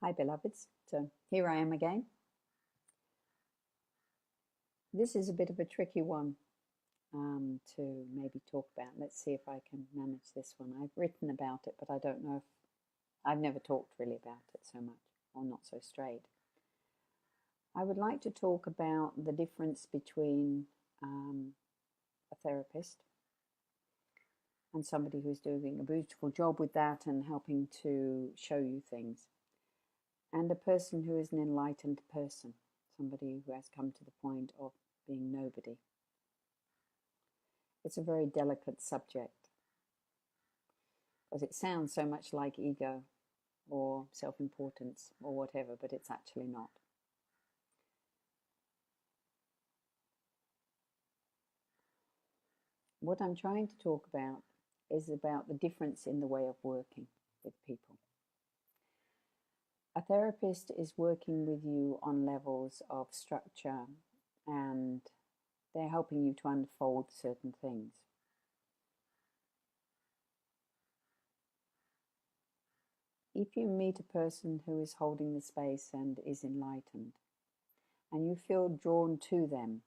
Hi, beloveds. So here I am again. This is a bit of a tricky one to maybe talk about. Let's see if I can manage this one. I've written about it, but I don't know if I've never talked really about it so much, or not so straight. I would like to talk about the difference between a therapist and somebody who's doing a beautiful job with that and helping to show you things, and a person who is an enlightened person, somebody who has come to the point of being nobody. It's a very delicate subject because it sounds so much like ego or self-importance or whatever, but it's actually not. What I'm trying to talk about is about the difference in the way of working with people. A therapist is working with you on levels of structure, and they're helping you to unfold certain things. If you meet a person who is holding the space and is enlightened, and you feel drawn to them,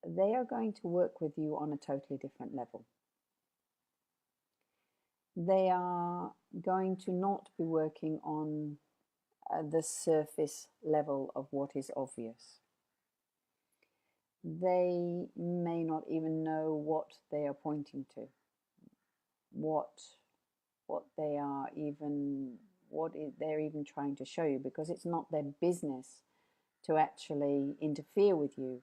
they are going to work with you on a totally different level. They are going to not be working on the surface level of what is obvious. They may not even know what they are pointing to, what they're even trying to show you, because it's not their business to actually interfere with you.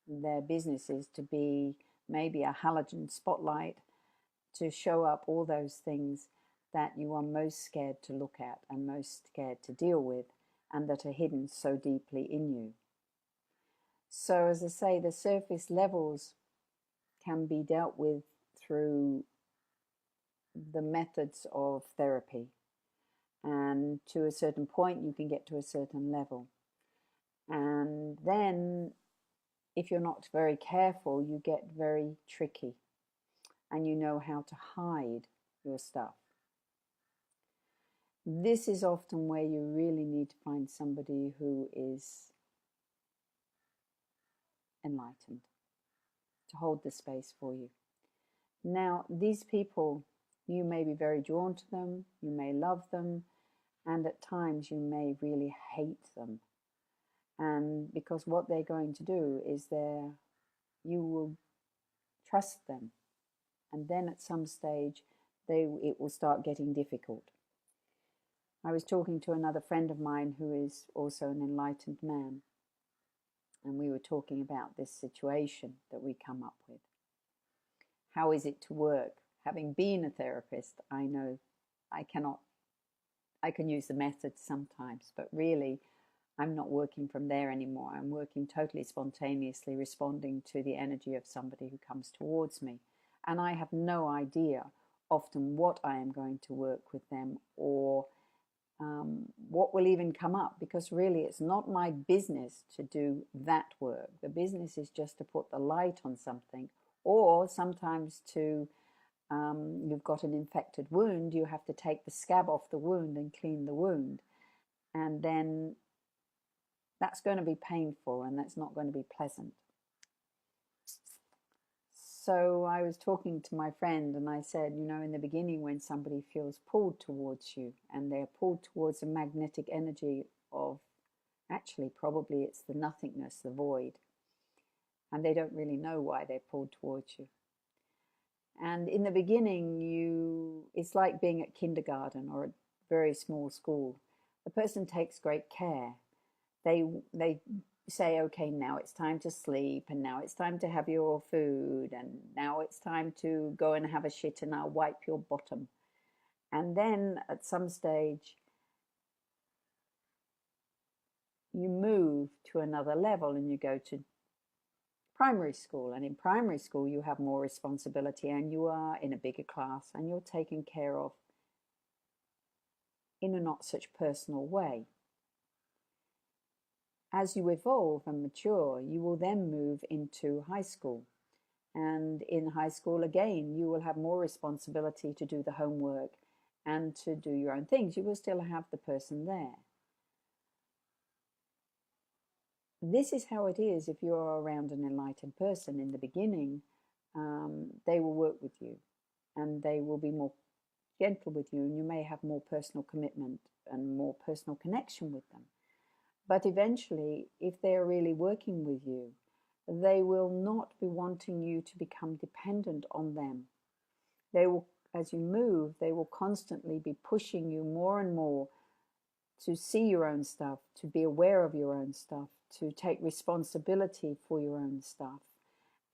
Their business is to be maybe a halogen spotlight to show up all those things that you are most scared to look at and most scared to deal with, and that are hidden so deeply in you. So, as I say, the surface levels can be dealt with through the methods of therapy, and to a certain point you can get to a certain level, and then if you're not very careful, you get very tricky and you know how to hide your stuff. This is often where you really need to find somebody who is enlightened to hold the space for you. Now, these people, you may be very drawn to them, you may love them, and at times you may really hate them. And because what they're going to do is you will trust them, and then at some stage it will start getting difficult. I was talking to another friend of mine who is also an enlightened man, and we were talking about this situation that we come up with. How is it to work? Having been a therapist, I know I can use the methods sometimes, but really I'm not working from there anymore. I'm working totally spontaneously, responding to the energy of somebody who comes towards me. And I have no idea often what I am going to work with them, or what will even come up, because really it's not my business to do that work. The business is just to put the light on something, or sometimes you've got an infected wound, you have to take the scab off the wound and clean the wound, and then that's going to be painful and that's not going to be pleasant. So I was talking to my friend and I said, in the beginning, when somebody feels pulled towards you, and they're pulled towards a magnetic energy of, actually probably it's the nothingness, the void, and they don't really know why they're pulled towards you. And in the beginning, it's like being at kindergarten or a very small school. The person takes great care. They say, okay, now it's time to sleep, and now it's time to have your food, and now it's time to go and have a shit, and I'll wipe your bottom. And then at some stage you move to another level and you go to primary school, and in primary school you have more responsibility and you are in a bigger class and you're taken care of in a not such personal way. As you evolve and mature, you will then move into high school, And in high school, again, you will have more responsibility to do the homework and to do your own things. You will still have the person there. This is how it is if you're around an enlightened person in the beginning. They will work with you and they will be more gentle with you, and you may have more personal commitment and more personal connection with them. But eventually, if they're really working with you, they will not be wanting you to become dependent on them. They will, as you move, they will constantly be pushing you more and more to see your own stuff, to be aware of your own stuff, to take responsibility for your own stuff,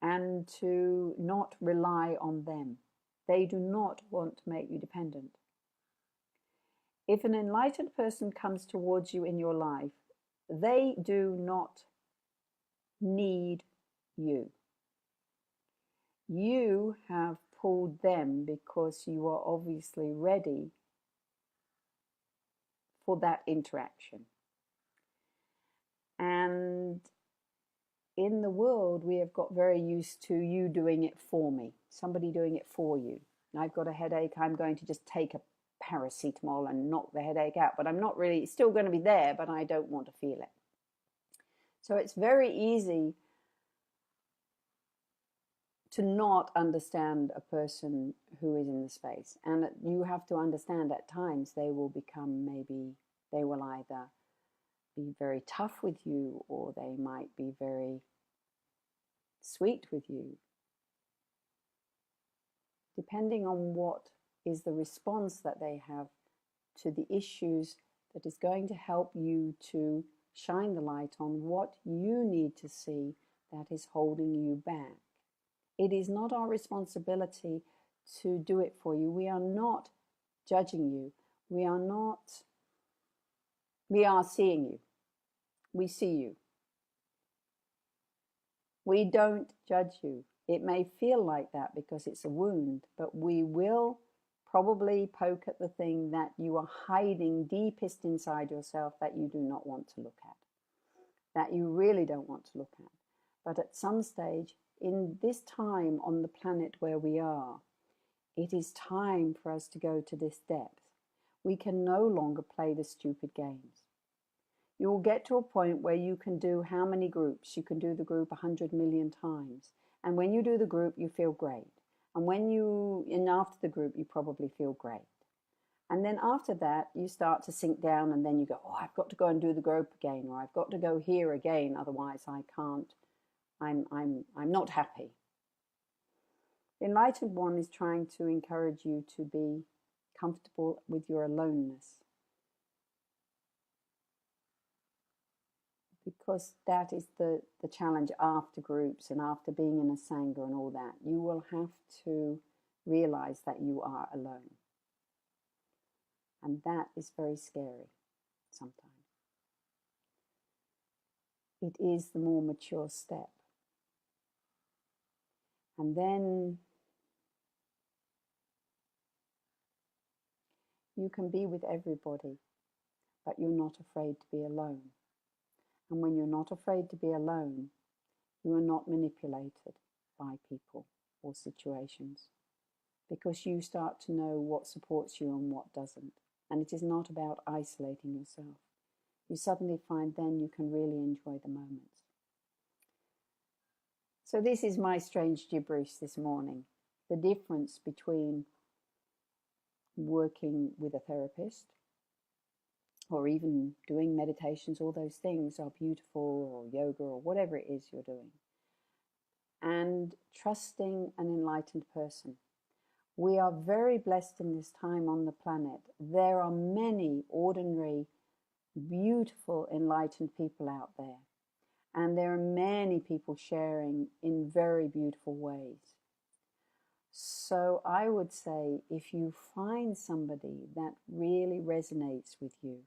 and to not rely on them. They do not want to make you dependent. If an enlightened person comes towards you in your life, they do not need you. You have pulled them because you are obviously ready for that interaction. And in the world, we have got very used to you doing it for me, somebody doing it for you. I've got a headache, I'm going to just take a paracetamol and knock the headache out, but I'm not really, it's still going to be there, but I don't want to feel it. So it's very easy to not understand a person who is in the space. And you have to understand at times they will become, maybe they will either be very tough with you, or they might be very sweet with you, depending on what is the response that they have to the issues that is going to help you to shine the light on what you need to see that is holding you back. It is not our responsibility to do it for you. We are not judging you. We are seeing you. We see you. We don't judge you. It may feel like that because it's a wound, but we will probably poke at the thing that you are hiding deepest inside yourself that you do not want to look at, that you really don't want to look at. But at some stage, in this time on the planet where we are, it is time for us to go to this depth. We can no longer play the stupid games. You will get to a point where you can do how many groups? You can do the group 100 million times. And when you do the group, you feel great. And after the group, you probably feel great. And then after that, you start to sink down, and then you go, oh, I've got to go and do the group again, or I've got to go here again, otherwise I can't, I'm not happy. The enlightened one is trying to encourage you to be comfortable with your aloneness, because that is the challenge after groups and after being in a Sangha and all that. You will have to realize that you are alone. And that is very scary sometimes. It is the more mature step. And then you can be with everybody, but you're not afraid to be alone. And when you're not afraid to be alone, you are not manipulated by people or situations, because you start to know what supports you and what doesn't. And it is not about isolating yourself. You suddenly find then you can really enjoy the moments. So this is my strange gibberish this morning. The difference between working with a therapist, or even doing meditations, all those things are beautiful, or yoga, or whatever it is you're doing, and trusting an enlightened person. We are very blessed in this time on the planet. There are many ordinary, beautiful, enlightened people out there. And there are many people sharing in very beautiful ways. So I would say, if you find somebody that really resonates with you,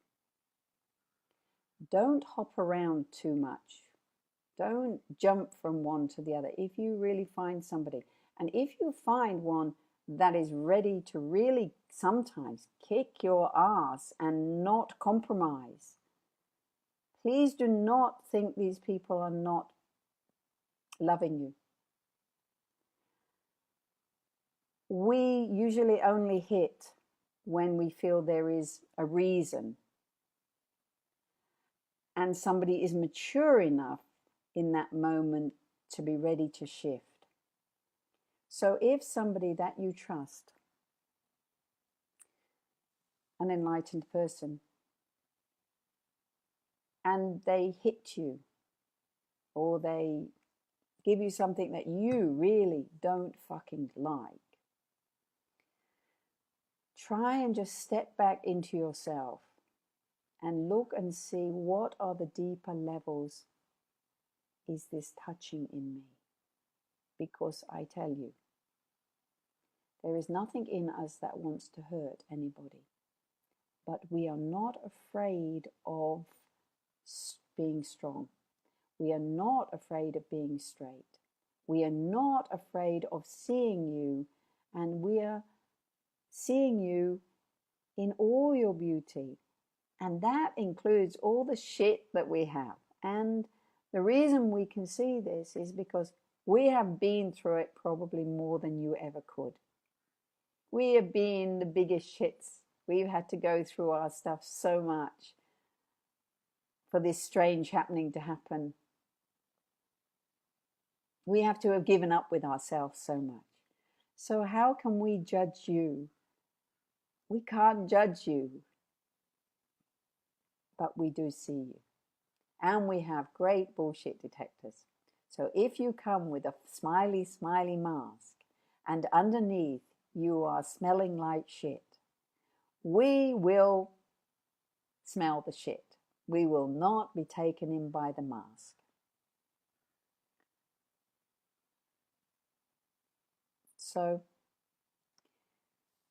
don't hop around too much. Don't jump from one to the other. If you really find somebody, and if you find one that is ready to really sometimes kick your ass and not compromise, please do not think these people are not loving you. we usually only hit when we feel there is a reason and somebody is mature enough in that moment to be ready to shift. So if somebody that you trust, an enlightened person, and they hit you, or they give you something that you really don't fucking like, try and just step back into yourself and look and see what are the deeper levels is this touching in me. Because I tell you, there is nothing in us that wants to hurt anybody. But we are not afraid of being strong. We are not afraid of being straight. We are not afraid of seeing you, and we are seeing you in all your beauty. And that includes all the shit that we have. And the reason we can see this is because we have been through it probably more than you ever could. We have been the biggest shits. We've had to go through our stuff so much for this strange happening to happen. We have to have given up with ourselves so much. So how can we judge you? We can't judge you. But we do see you. And we have great bullshit detectors. So if you come with a smiley, smiley mask and underneath you are smelling like shit, we will smell the shit. We will not be taken in by the mask. So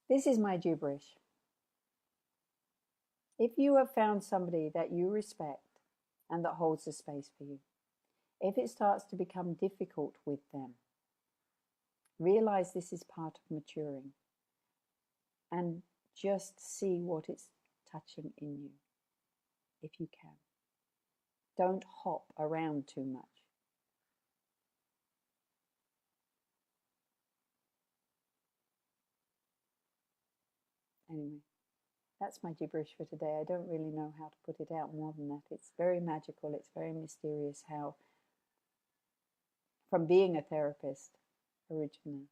this is my gibberish. If you have found somebody that you respect and that holds the space for you, if it starts to become difficult with them, realize this is part of maturing and just see what it's touching in you, if you can. Don't hop around too much. Anyway, that's my gibberish for today. I don't really know how to put it out more than that. It's very magical. It's very mysterious how, from being a therapist originally,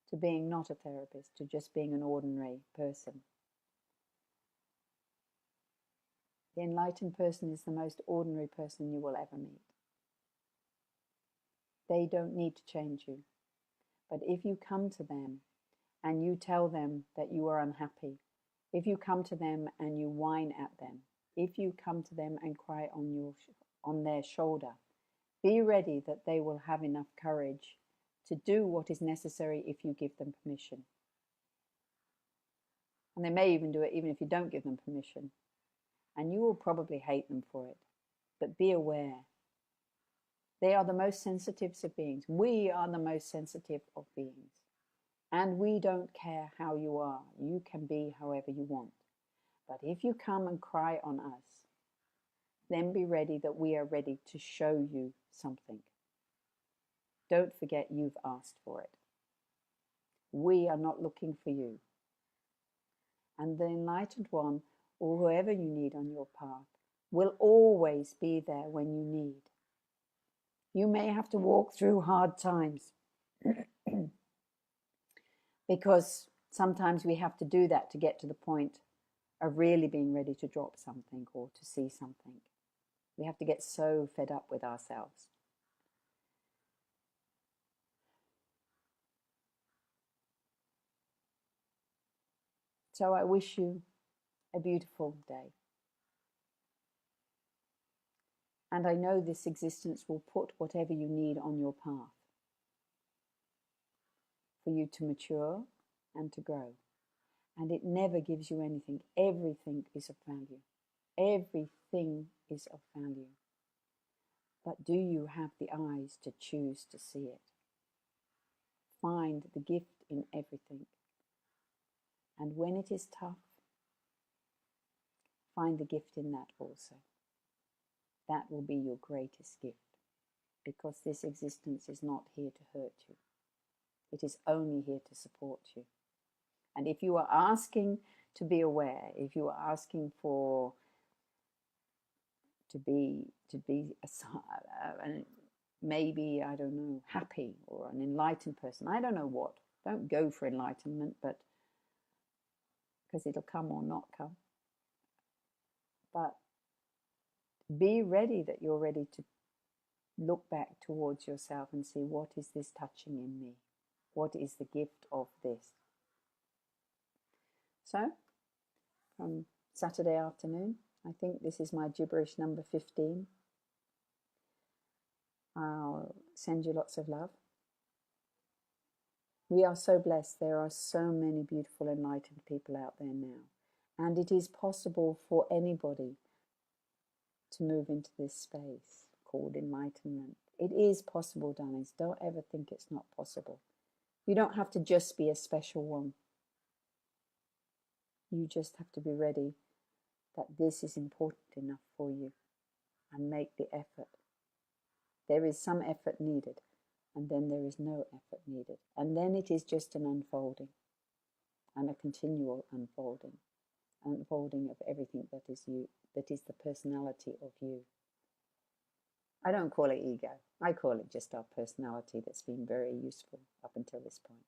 to being not a therapist, to just being an ordinary person. The enlightened person is the most ordinary person you will ever meet. They don't need to change you. But if you come to them and you tell them that you are unhappy, if you come to them and you whine at them, if you come to them and cry on their shoulder, be ready that they will have enough courage to do what is necessary if you give them permission. And they may even do it even if you don't give them permission. And you will probably hate them for it. But be aware. They are the most sensitive of beings. We are the most sensitive of beings. And we don't care how you are. You can be however you want. But if you come and cry on us, then be ready that we are ready to show you something. Don't forget you've asked for it. We are not looking for you. And the enlightened one, or whoever you need on your path, will always be there when you need. You may have to walk through hard times because sometimes we have to do that to get to the point of really being ready to drop something or to see something. We have to get so fed up with ourselves. So I wish you a beautiful day. And I know this existence will put whatever you need on your path for you to mature and to grow. And it never gives you anything. Everything is of value. Everything is of value. But do you have the eyes to choose to see it? Find the gift in everything. And when it is tough, find the gift in that also. That will be your greatest gift, because this existence is not here to hurt you. It is only here to support you. And if you are asking to be aware, if you are asking for to be maybe, I don't know, happy or an enlightened person, I don't know what. Don't go for enlightenment, but because it'll come or not come. But be ready that you're ready to look back towards yourself and see, what is this touching in me? What is the gift of this? So, from Saturday afternoon, I think this is my gibberish number 15. I'll send you lots of love. We are so blessed. There are so many beautiful, enlightened people out there now. And it is possible for anybody to move into this space called enlightenment. It is possible, darlings. Don't ever think it's not possible. You don't have to just be a special one. You just have to be ready that this is important enough for you and make the effort. There is some effort needed, and then there is no effort needed. And then it is just an unfolding and a continual unfolding of everything that is you, that is the personality of you. I don't call it ego. I call it just our personality that's been very useful up until this point.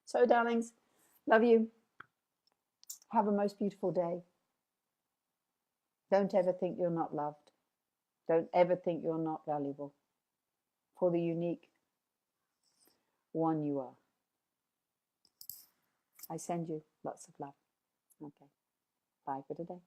So, darlings, love you. Have a most beautiful day. Don't ever think you're not loved. Don't ever think you're not valuable for the unique one you are. I send you lots of love. Okay. Bye for today.